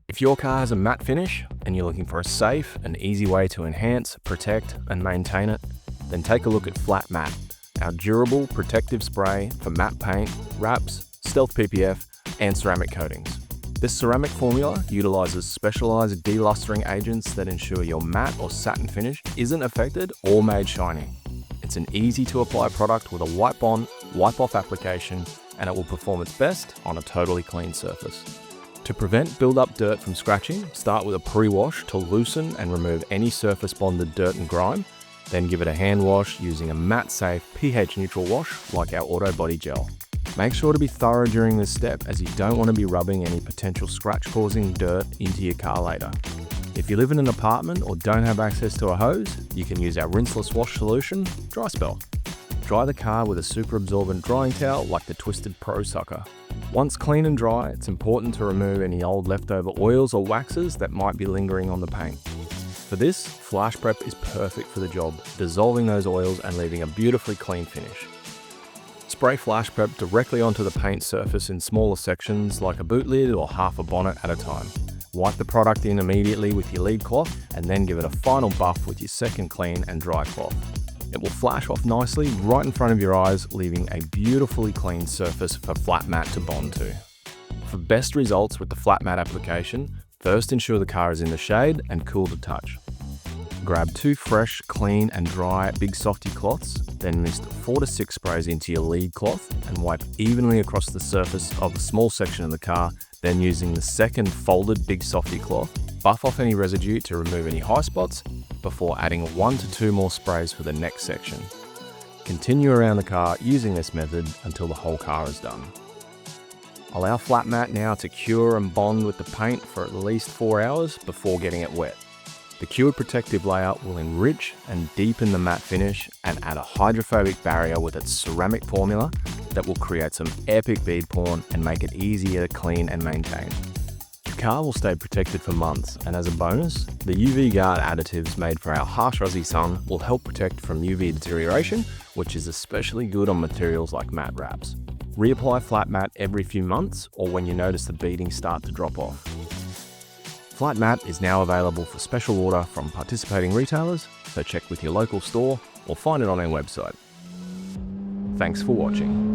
If your car has a matte finish and you're looking for a safe and easy way to enhance, protect, and maintain it, then take a look at Flat Matte, our durable protective spray for matte paint, wraps, stealth PPF, and ceramic coatings. This ceramic formula utilizes specialized delustering agents that ensure your matte or satin finish isn't affected or made shiny. It's an easy to apply product with a wipe on, wipe off application, and it will perform its best on a totally clean surface. To prevent build-up dirt from scratching, start with a pre-wash to loosen and remove any surface bonded dirt and grime, then give it a hand wash using a matte-safe pH neutral wash like our Auto Body Gel. Make sure to be thorough during this step as you don't want to be rubbing any potential scratch-causing dirt into your car later. If you live in an apartment or don't have access to a hose, you can use our rinseless wash solution, Dry Spell. Dry the car with a super absorbent drying towel like the Twisted Pro Sucker. Once clean and dry, it's important to remove any old leftover oils or waxes that might be lingering on the paint. For this, Flash Prep is perfect for the job, dissolving those oils and leaving a beautifully clean finish. Spray Flash Prep directly onto the paint surface in smaller sections like a boot lid or half a bonnet at a time. Wipe the product in immediately with your lead cloth and then give it a final buff with your second clean and dry cloth. It will flash off nicely right in front of your eyes, leaving a beautifully clean surface for Flat Matte to bond to. For best results with the Flat Matte application, first ensure the car is in the shade and cool to touch. Grab 2 fresh, clean and dry Big Softy cloths, then mist 4 to 6 sprays into your lead cloth and wipe evenly across the surface of a small section of the car, then using the second folded Big Softy cloth, buff off any residue to remove any high spots before adding 1 to 2 more sprays for the next section. Continue around the car using this method until the whole car is done. Allow Flat Matte now to cure and bond with the paint for at least 4 hours before getting it wet. The cured protective layer will enrich and deepen the matte finish and add a hydrophobic barrier with its ceramic formula that will create some epic bead porn and make it easier to clean and maintain. Your car will stay protected for months, and as a bonus, the UV Guard additives made for our harsh Aussie sun will help protect from UV deterioration, which is especially good on materials like matte wraps. Reapply Flat Matte every few months or when you notice the beadings start to drop off. Flat Matte is now available for special order from participating retailers, so check with your local store or find it on our website. Thanks for watching.